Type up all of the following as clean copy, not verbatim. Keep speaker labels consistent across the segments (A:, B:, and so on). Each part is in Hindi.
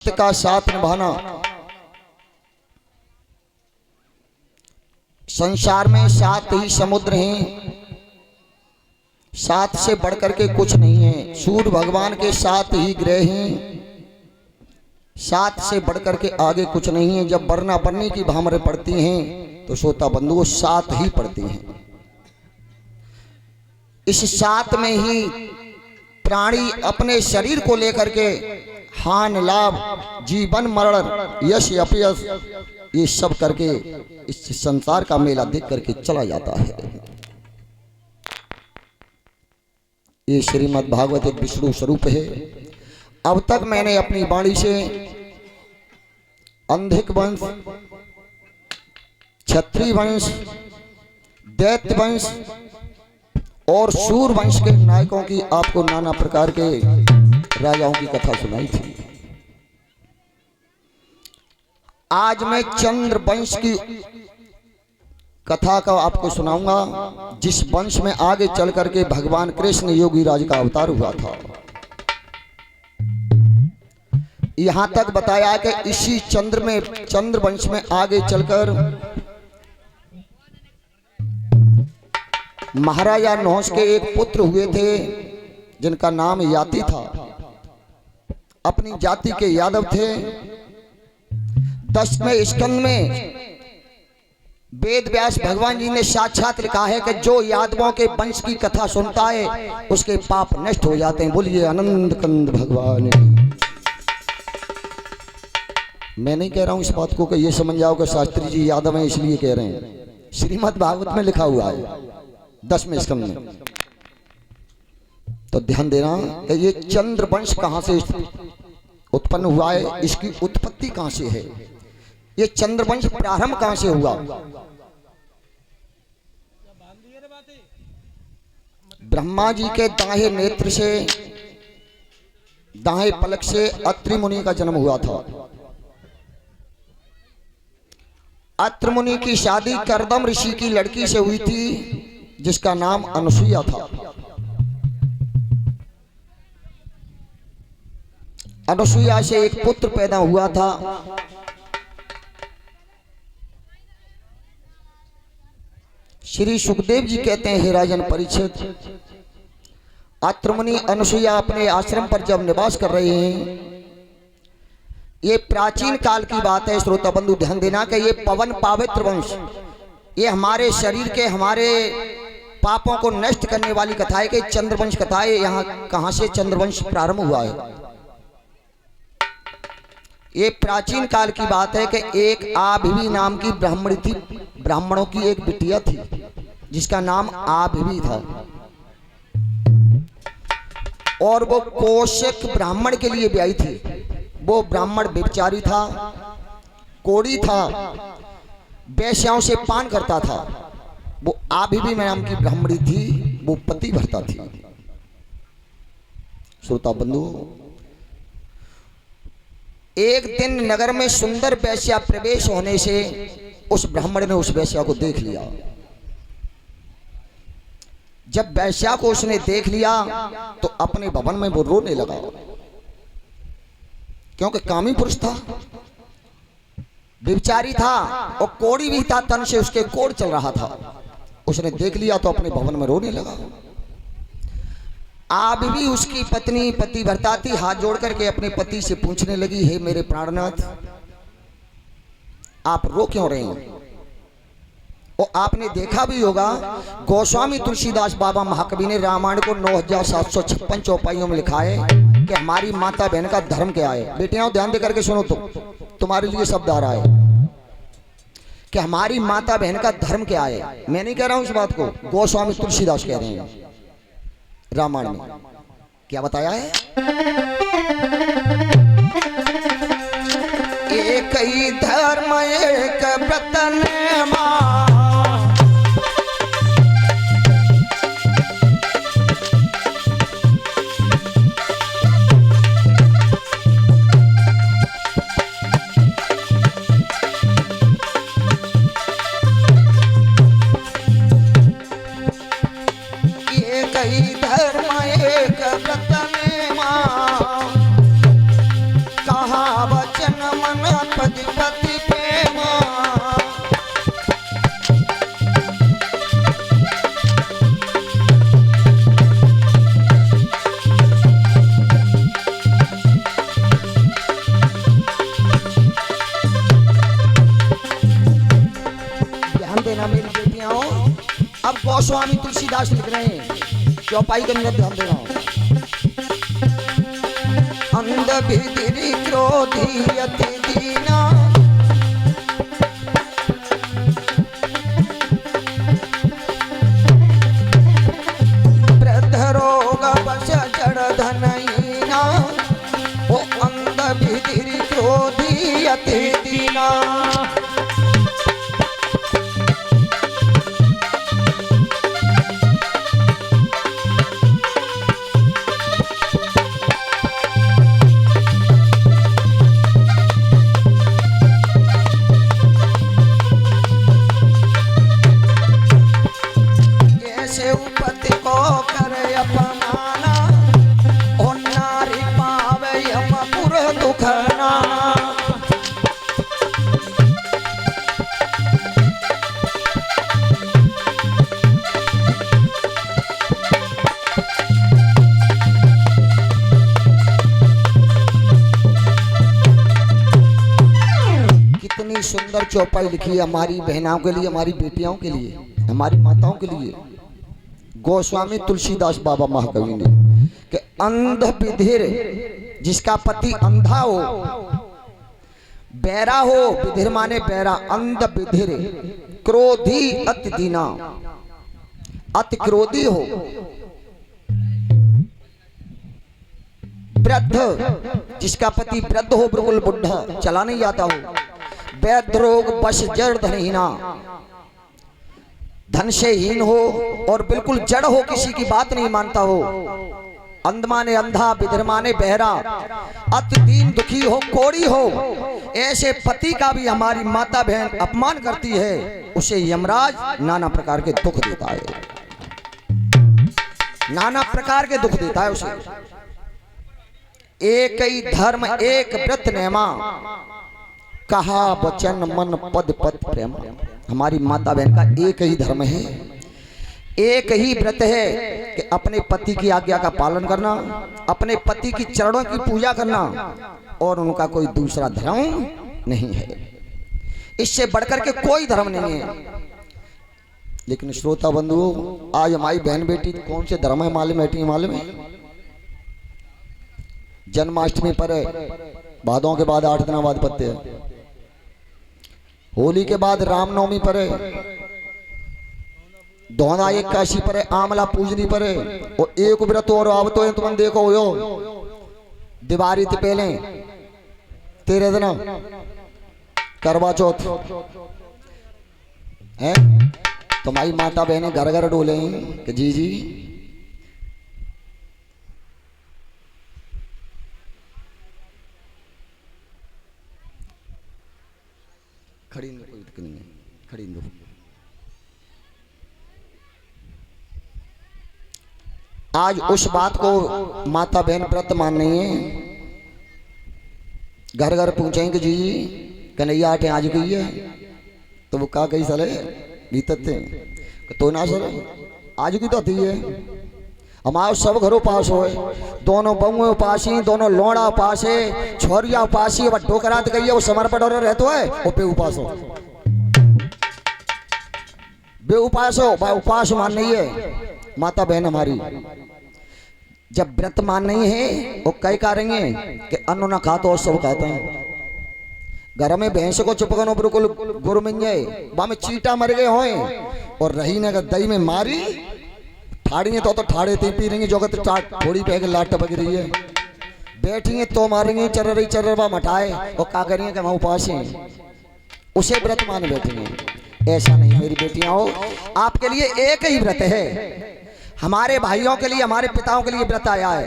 A: सत्य का साथ निभाना। संसार में 7 ही समुद्र हैं, 7 से बढ़कर के कुछ नहीं है। सूर्य भगवान के 7 ही ग्रह हैं, 7 से बढ़कर के आगे कुछ नहीं है। जब बरना बनने की भामरे पड़ती हैं तो श्रोता बंधुओं 7 ही पड़ती हैं। इस 7 में ही प्राणी अपने शरीर को लेकर के हान लाभ, जीवन मरण, यश अपयश, ये सब करके इस संसार का मेला देख करके चला जाता है। ये श्रीमद् भागवत एक विष्णु स्वरूप है। अब तक मैंने अपनी वाणी से अंधिक वंश, क्षत्रिय वंश, दैत्य वंश और सूर वंश के नायकों की आपको नाना प्रकार के राजाओं की कथा सुनाई थी। आज मैं चंद्र वंश की कथा का आपको सुनाऊंगा, जिस वंश में आगे चल करके भगवान कृष्ण योगी राज का अवतार हुआ था। यहां तक बताया कि इसी चंद्र वंश में आगे चलकर महाराजा नहुष के एक पुत्र हुए थे जिनका नाम याति था। अपनी जाति के यादव थे। 10वें स्कंद में वेद व्यास भगवान जी ने साक्षात लिखा है कि जो यादवों के वंश की कथा सुनता है उसके पाप नष्ट हो जाते हैं। बोलिए आनंद कंद भगवान। मैं नहीं कह रहा हूं इस बात को कि ये समझ जाओ कि शास्त्री जी यादव हैं इसलिए कह रहे हैं। श्रीमद् भागवत में लिखा हुआ है 10वें स्कंद में। तो ध्यान देना कि ये चंद्र वंश कहां से उत्पन्न हुआ है, इसकी उत्पत्ति कहां से है, ये चंद्रवंश प्रारंभ कहां से हुआ। ब्रह्मा जी के दाहिने नेत्र से, दाहिने पलक से अत्रि मुनि का जन्म हुआ था। अत्रि मुनि की शादी कर्दम ऋषि की लड़की से हुई थी जिसका नाम अनुसुईया था। अनुसुईया से एक पुत्र पैदा हुआ था। श्री सुखदेव जी कहते हैं, हे राजन परीक्षित, अत्रि मुनि अनुसुईया अपने आश्रम पर जब निवास कर रहे हैं, ये प्राचीन काल की बात है। श्रोता बंधु ध्यान देना कि ये पवन पावित्र वंश, ये हमारे शरीर के, हमारे पापों को नष्ट करने वाली कथा है कि चंद्रवंश कथा है। यहाँ कहां से चंद्रवंश प्रारंभ हुआ है, ये प्राचीन काल की बात है कि एक आभिवी नाम की ब्राह्मणी थी। ब्राह्मणों की एक बिटिया थी जिसका नाम आभिवी था, और वो कोशक ब्राह्मण के लिए ब्याही थी। वो ब्राह्मण व्यभिचारी था, कोढ़ी था, वेश्याओं से पान करता था। वो आभिवी नाम की ब्राह्मणी थी, वो पति भरता थी। श्रोता बंधु, एक दिन नगर में सुंदर वेश्या प्रवेश होने से उस ब्राह्मण ने उस वेश्या को देख लिया। जब वेश्या को उसने देख लिया तो अपने भवन में वो रोने लगा, क्योंकि कामी पुरुष था, व्यभिचारी था और कोढ़ी भी था, तन से उसके कोढ़ चल रहा था। उसने देख लिया तो अपने भवन में रोने लगा। आप भी उसकी पत्नी पतिव्रता थी, हाथ जोड़ करके अपने पति से पूछने लगी, हे मेरे प्राणनाथ, आप रो क्यों रहे हैं। और आपने देखा भी होगा, गोस्वामी तुलसीदास बाबा महाकवि ने रामायण को 9756 चौपाइयों में लिखा है कि हमारी माता बहन का धर्म क्या है। बेटियां ध्यान दे करके सुनो, तो तुम्हारे लिए शब्द आ रहा है कि हमारी माता बहन का धर्म क्या है। मैं नहीं कह रहा हूं इस बात को, गोस्वामी तुलसीदास कह रहे हैं। रामायण में क्या बताया है, एक ही धर्म एक व्रत नेमा, एक ही धर्म एक व्रत नेमा, कहा पति प्रेमा ध्यान देना मेरी बेटियां। अब गोस्वामी तुलसीदास लिख रहे हैं, चौपाई के अंदर ध्यान देना। अंध बिधिरी क्रोधी अति दीना वृद्ध रोग बस जड़ धनहीना। ओ अंध बिधिरी क्रोधी अति दीना। पति को करे अपमाना और नारी पावे यमपुर दुखना। कितनी सुंदर चौपाई लिखी है हमारी बहनों के लिए, हमारी बेटियों के लिए, हमारी माताओं के लिए गोस्वामी तुलसीदास बाबा महाकवि ने कि अंध बिधिर, जिसका पति अंधा हो, बैरा हो, बिधिर माने बैरा, अंध बिधिर, क्रोधी अति दीना, अति क्रोधी हो, वृद्ध, जिसका पति वृद्ध हो, बिल्कुल बुढ़ा, चला नहीं जाता हो, वैध रोग बस जड़ धनहीना, धन से हीन हो और बिल्कुल जड़ हो, किसी की बात नहीं मानता हो, अंध माने अंधा, बिधिर माने बहरा, अति दीन दुखी हो, कोड़ी हो, ऐसे पति का भी हमारी माता बहन अपमान करती है, उसे यमराज नाना प्रकार के दुख देता है, नाना प्रकार के दुख देता है उसे। एक ही धर्म एक व्रत नेमा, कहा वचन मन पद पद प्रेम। हमारी माता बहन का एक ही धर्म है, एक ही व्रत है कि अपने पति की आज्ञा का पालन करना, अपने पति की चरणों की पूजा करना, और उनका कोई दूसरा धर्म नहीं है, इससे बढ़कर के कोई धर्म नहीं है। लेकिन श्रोता बंधुओं, आज हमारी बहन बेटी कौन से धर्म है मालूम है? मालूम है? जन्माष्टमी पर है, भादों के बाद 8 दिन बाद पत्ते है, होली के बाद रामनवमी पर है, दोना एकादशी पर है, आमला पूजनी पर है, और एक व्रत और आवत हो तुम देखो यो दिवाली ते पहले 13 दिन करवा चौथ है। तुम्हारी माता बहने घर घर डोले कि जी जी खड़ी कोई दिक्कत नहीं है, खड़ी दो। आज उस बात को माता बहन व्रत मान रही है, घर घर पूछेंगे जी कन्हैया आटे आज गई है, तो वो कहा कही साले बीतते तो ना सर आज की तो थी है। हमारे सब घरों पास हो, दोनों बहुएं उपासी, दोनों लोड़ा उपास है, छोरिया उपासी, वह डोकरात गई है, वो समर्पण और रहते है, वो बेउपास हो, बेउपास हो, भाई उपास मान नहीं है माता बहन हमारी। जब व्रत मान नहीं है वो कई करेंगे कि अन्न ना खाता और सब खाता है। घर में भैंस को चुपकनो बिल्कुल गुरु मिल जाए, वहां में चीटा मर गए होए, और रही ने दही में मारी ठाड़ी तो ठाड़े ती पी रही, जगत चाट थोड़ी पे लाट टपक रही है, बैठी है तो मारेंगे चर रही चर्रवा मटाए, और क्या करेंगे कि हम उपास हैं, उसे व्रत मान बैठेंगे। ऐसा नहीं मेरी बेटियां हो, आपके लिए एक ही व्रत है, हमारे भाइयों के लिए, हमारे पिताओं के लिए व्रत आया है।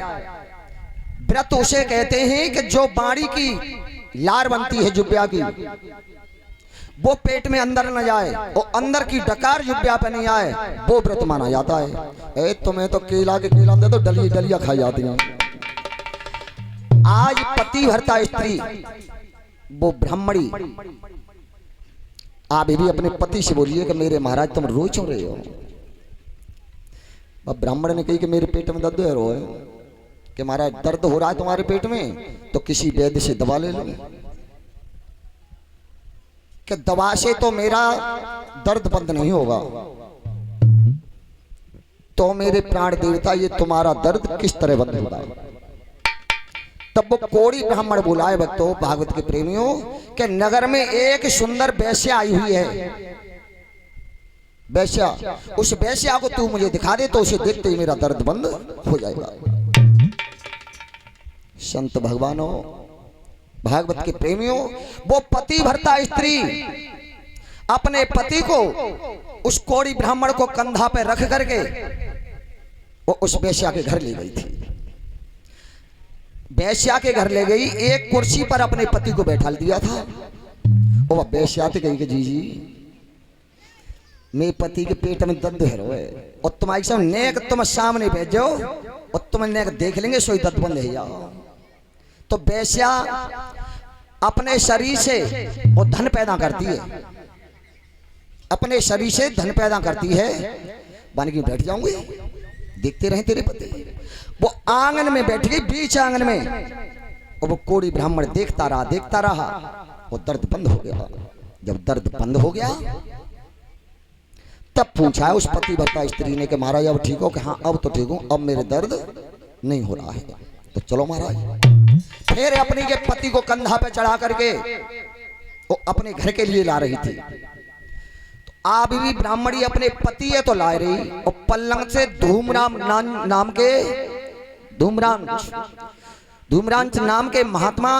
A: व्रत उसे कहते हैं कि जो बाड़ी की लार बनती है जुब्या की, वो पेट में अंदर न जाए, और अंदर की डकार जुब्या पे नहीं आए, वो व्रत माना जाता है। तुम्हें तो केला के केला दे तो डली डलिया खाई जाती हैं। आज पति भरता स्त्री वो ब्राह्मणी आप भी अपने पति से बोलिए कि मेरे महाराज तुम रोज क्यों रहे हो। अब ब्राह्मण ने कही कि मेरे पेट में दर्द है रो है कि महाराज दर्द हो रहा है तुम्हारे पेट में तो किसी वैद्य से दवा ले लो कि दवा से तो मेरा दर्द बंद नहीं होगा। तो मेरे प्राण देवता ये तुम्हारा दर्द किस तरह बंद होगा। तब वो कोड़ी ब्राह्मण बुलाए भक्तों भागवत के प्रेमियों के नगर में एक सुंदर वैश्या आई हुई है। वैश्या, उस वैश्या को तू मुझे दिखा दे तो उसे देखते ही मेरा दर्द बंद हो जाएगा। संत भगवानों भागवत के प्रेमियों वो पति भरता स्त्री अपने पति को उस कोड़ी ब्राह्मण को कंधा पे रख करके वो उस वैश्या के घर ले गई थी। वैश्या के घर ले गई, एक कुर्सी पर अपने पति को बैठा दिया था। वो वैश्या तो कही कि जी मेरे पति के पेट में दर्द है रोए और तुम ऐसा नेक तुम सामने भेजो और तुम नेक देख लेंगे सोई दर्द बंद है जाओ। तो वैश्या अपने शरीर से वो धन पैदा करती है, अपने शरीर से धन पैदा करती है। बन की बैठ जाऊंगी देखते रहे तेरे पति। वो आंगन में बैठ गई बीच आंगन में और वो कोड़ी ब्राह्मण देखता रहा। वो दर्द बंद हो गया। जब दर्द बंद हो गया तब पूछा उस पति भरता स्त्री ने कि महाराज अब ठीक हो कि हाँ अब तो ठीक हूं, अब मेरे दर्द नहीं हो रहा है। तो चलो महाराज। फिर अपनी के पति को कंधा पे चढ़ा करके वो अपने घर के लिए ला रही थी। तो आप भी ब्राह्मणी अपने पति है तो ला रही और पल्लंग से धूमराम नाम के धूमरांच नाम के महात्मा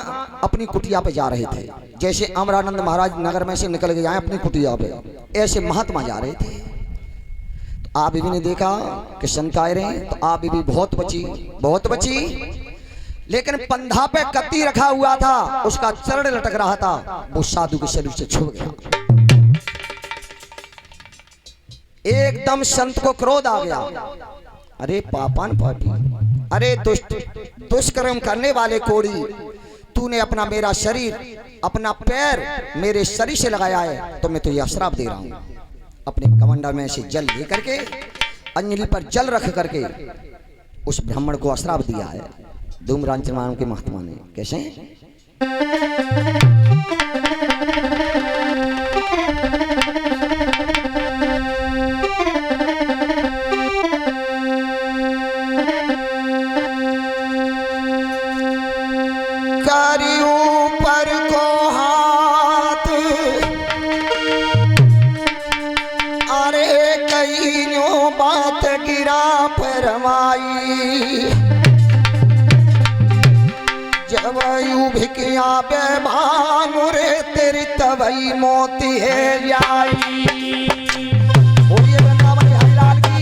A: अपनी कुटिया पे जा रहे थे। जैसे अमरानंद महाराज नगर में से निकल के जाए अपनी कुटिया पे, ऐसे महात्मा जा रहे थे। तो आप भी ने देखा कि संत आए रहे तो आप भी बहुत बची लेकिन पंधा पे कत्ती रखा हुआ था, उसका चरण लटक रहा था, वो साधु के शरीर से छू गया। एकदम संत को क्रोध आ गया। अरे पापान पापी, अरे दुष्कर्म करने वाले कोड़ी, तूने अपना मेरा शरीर अपना पैर मेरे शरीर से लगाया है तो मैं तुझे अश्राप दे रहा हूं। अपने कमंडल में से जल लेकर के अंजलि पर जल रख करके उस ब्राह्मण को अश्राप दिया है धूमरांच नाम के महात्मा ने। कैसे? भिकिया बे भानु रे तेरी तवई मोती है जाई। बोलिए वृंदावन हरिलाल की।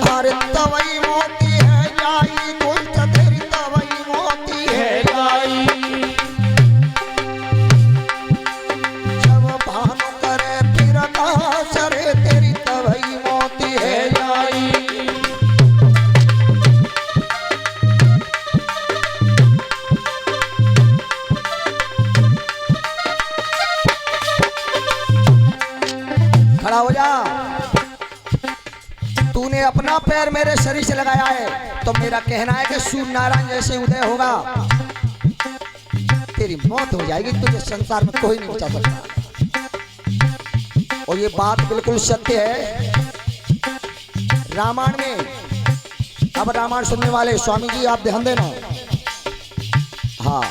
A: अरे तवई मोती है जाई, दुष्ट तेरी तवई मोती है जाई। जब भानु करे फिर आकाश रे तेरी तवई मोती है जाई। खड़ा हो जा। तूने अपना पैर मेरे शरीर से लगाया है तो मेरा कहना है कि सूर्य नारायण जैसे उदय होगा तेरी मौत हो जाएगी, तुझे संसार में कोई नहीं बचा सकता। और ये बात बिल्कुल सत्य है। रामायण में, अब रामायण सुनने वाले स्वामी जी आप ध्यान देना। हाँ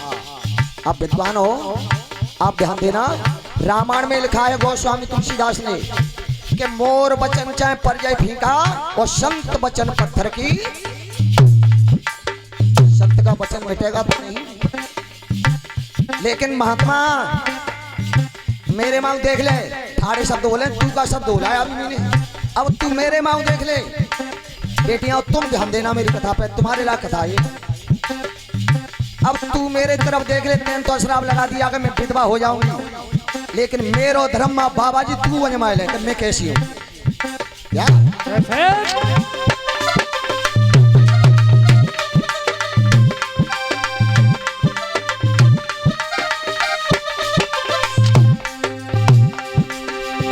A: आप विद्वान हो, आप ध्यान देना। रामायण में लिखा है गोस्वामी तुलसीदास ने कि मोर बचन चाहे पर जाए फीका और संत बचन पत्थर की। संत का वचन मिटेगा तो नहीं, लेकिन महात्मा मेरे मांग देख ले। थारे शब्द बोले, तू का शब्द बोला है अभी मैंने, अब तू मेरे मांग देख ले। बेटियां तुम ध्यान देना मेरी कथा पे, तुम्हारे लायक कथा है। अब तू मेरे तरफ देख ले, तैन तो श्राप लगा दिया कि मैं विधवा हो जाऊंगी, लेकिन मेरो धर्म बाबा जी तू अजमाए ले मैं कैसी हूँ क्या?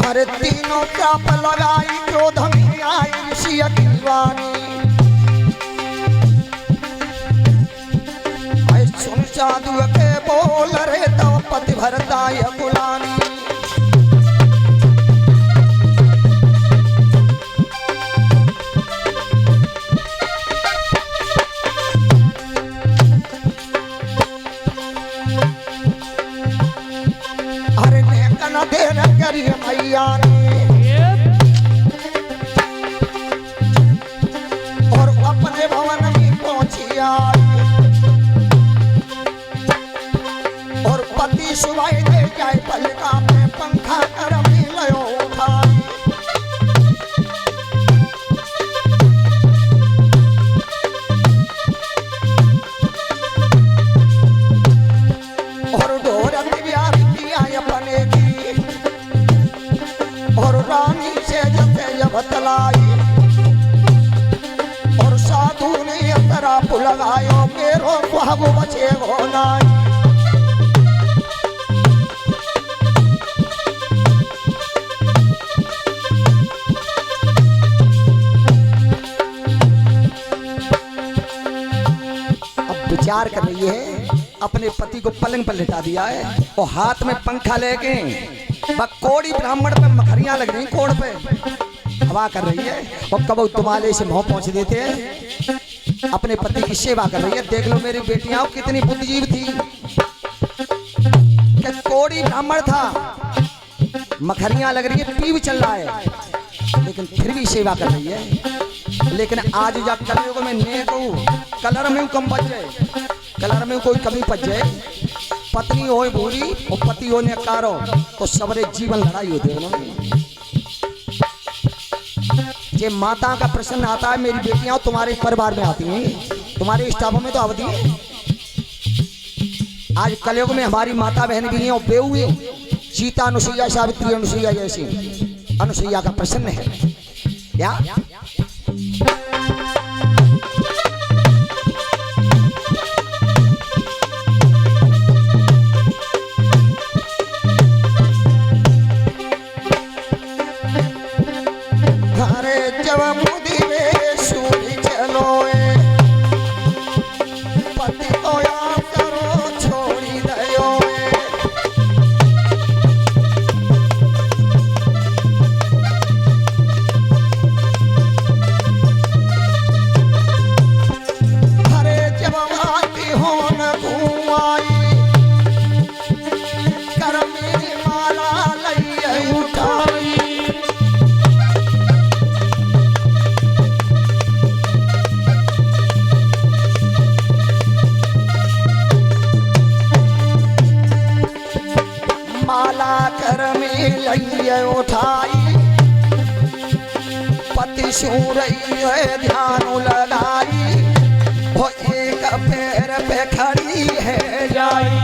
A: अरे तीनों चाप लगाई क्रोध में आई ऋषि अखिलवाणी, सुन साधु के बोल रे तो पति भरता गुलानी। अरे नेकन देर करी मैया और अपने भवन में पहुंची आई, और पति सुवाई दे जाए पलका में पंखा कर मिलो उठाई। और डोरत ब्याह किया अपने की, और रानी से जते बतलाई, और साधु ने अंतरा लगायो मेरो बाबू बचे हो नाई। विचार कर रही है, अपने पति को पलंग पर लिटा दिया है और हाथ में पंखा लेके कोड़ी ब्राह्मण पे मखरियां लग रही कोड़ पे हवा कर रही है, और कब तुम्हारे से मुंह पहुंच देते हैं, अपने पति की सेवा कर रही है। देख लो मेरी बेटियां कितनी बुद्धिजीव थी, कि कोड़ी ब्राह्मण था, मखरियां लग रही है, पीव चल रहा है, लेकिन फिर भी सेवा कर रही है। लेकिन आज जा कलयुग में ने को कलर में कम बच जाए, कलर में कोई कमी पच जाए, पत्नी हो भूरी और पति हो ने कारो, तो सबरे जीवन लड़ाई होती है। ये माता का प्रश्न आता है, मेरी बेटियां तुम्हारे परिवार में आती हैं, तुम्हारे स्टाफों में तो अवधि है। आज कलयुग में हमारी माता बहन भी हैं और बेहू है, सीता अनुसुईया सावित्री अनुसुईया जैसी अनुसुईया का प्रश्न है क्या? उठाई पति सूर ध्यान लगाई, वो एक पैर पे खड़ी है जाई।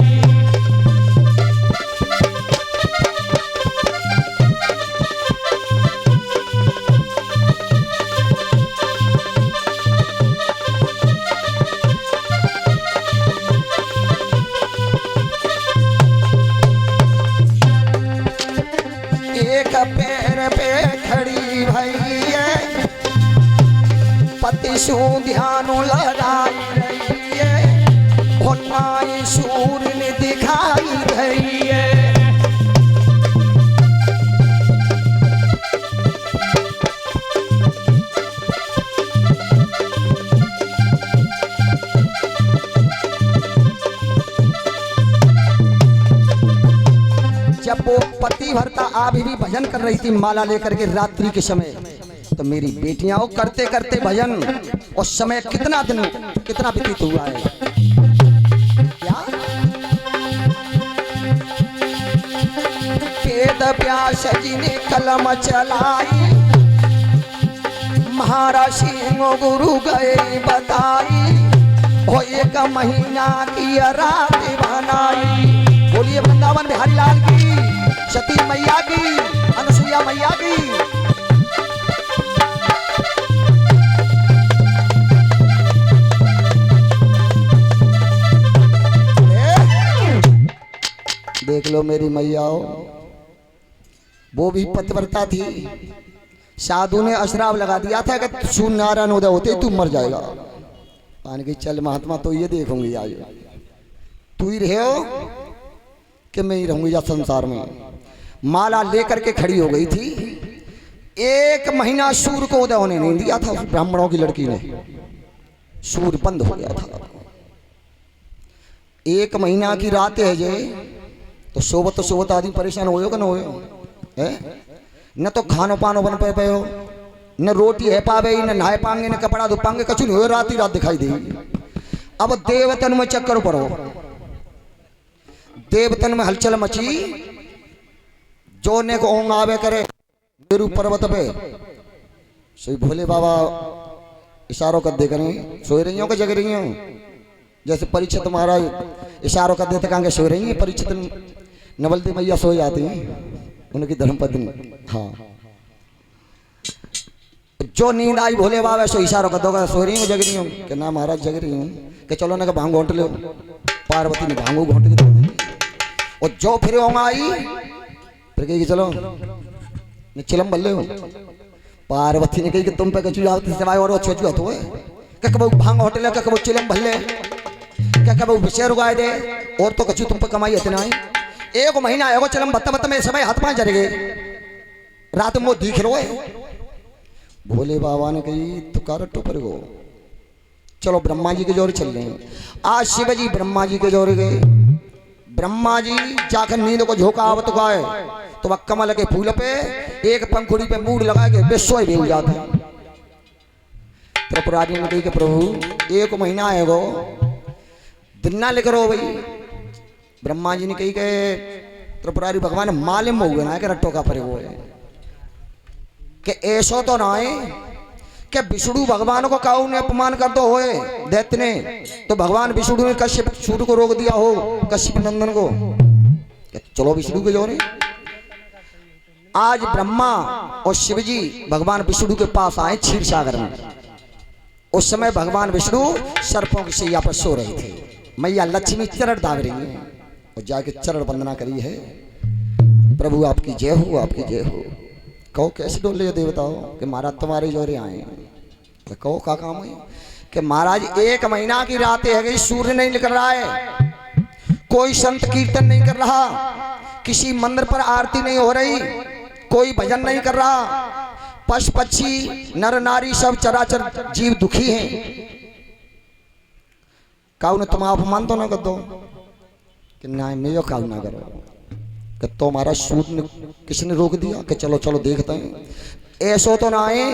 A: एक पैर पे खड़ी भई है, पति सु ध्यान लगाई रही है, और नाई सूर्य ने दिखाई रही है। जब वो पति भरता आप भी भजन कर रही थी माला लेकर के रात्रि के समय, तो मेरी बेटियां करते करते भजन, और समय कितना दिन कितना व्यतीत हुआ है क्या? वेद व्यास जी ने कलम चलाई, महाराज सिंह गुरु गए बताई, ओ एक महीना की रात बनाई। बोलिए वृंदावन बिहारी लाल की, सती मैया की, अनसुईया मैया की। देख लो मेरी मैया, वो भी पतिव्रता थी। साधु ने अशराब लगा दिया था कि सूर्य नारायण उदय होते ही तू मर जाएगा। पान की चल महात्मा तो ये देखूंगी आज तू ही रहे हो कि मैं ही रहूंगी या संसार में। माला लेकर के खड़ी हो गई थी। एक महीना सूर्य को उदय होने नहीं दिया था ब्राह्मणों की लड़की ने। सूर्य बंद हो गया था। एक महीना की रात है जे तो सोबत आदमी परेशान हो ना हो न तो खानो पानो बन पे हो, न रोटी है पावे, न नहाए पाएंगे, न कपड़ा धो पाएंगे, कछु नहीं हो। रात ही रात दिखाई देगी। अब देवतन में चक्कर पड़ो। देवतन में हलचल मची। जो ने को ओंग आवे करे मेरू पर्वत पे सही भोले बाबा इशारों कर दे करें सोए रही हो कि जग रही हो। जैसे परीक्षित महाराज इशारों कर देते कहेंगे सो रही है। परीक्षित नवलती मैया सो जाती हैं, उनकी धर्मपत्नी। हाँ, जो नींद आई भोले बाबा सो इशारों कर दोगा सो रही हूँ जग रही हूँ कि ना महाराज जग रही हूँ कि चलो ना भांग घोंट लो। पार्वती ने भांगो घोंट के दो दी। और जो फिर होंगे आई फिर कही चलो चिलम बल्ले हो। पार्वती ने कही कि तुम पे कचू आवती सिवाय और अच्छी अच्छी हो क्या कब भांग होटल क्या कब चिलम भल्ले क्या कब विषय रुगाए दे और तो कचू तुम पे कमाई इतना ही। एक महीना एगो चलम बत्ता बत्ता में समय हाथ पांव जर गए। रात में वो दिख रो भोले बाबा ने कही तू कार टोपर गो चलो ब्रह्मा जी के जोर चल रहे हैं। आज शिव जी ब्रह्मा जी के जोर गए। ब्रह्मा जी जाकर नींद को झोंका आवत गाए तो वह कमल के फूल पे एक पंखुड़ी पे मूड लगा के विश्व भेज जाते। त्रिपुरारी ने कही कि प्रभु एक महीना है गो दिन ना लेकर हो भाई। ब्रह्मा जी ने कही कि त्रिपुरारी भगवान मालिम हो गया ना कि रट्टो का परे वो कि ऐसो तो ना है कि विष्णु भगवान को काऊ ने अपमान कर दो होए दैत्य ने तो भगवान विष्णु ने कश्यप सूर्य को रोक दिया हो कश्यप नंदन को। चलो विष्णु के जोरे आज ब्रह्मा और शिव जी भगवान विष्णु के पास आए क्षीर सागर में। उस समय भगवान विष्णु सर्पों की सैया पर सो रहे थे। मैया लक्ष्मी चरण दाग रही है और जाके चरण वंदना करी है। प्रभु आपकी जय हो, आपकी जय हो। कहो कैसे डोले देवताओं कि महाराज तुम्हारे जोरे आए। तो कहो का काम है कि महाराज एक महीना की रात है गई, सूर्य नहीं निकल रहा है, कोई संत कीर्तन नहीं कर रहा, किसी मंदिर पर आरती नहीं हो रही, कोई भजन नहीं कर रहा, पशु पक्षी नर नारी सब चराचर जीव दुखी हैं। काऊ ने तुम अपमान तो ना कर दो कि ना मैं काऊ ना करो कि तो हमारा सूट ने किसने रोक दिया कि चलो चलो देखते हैं। ऐसो तो ना है।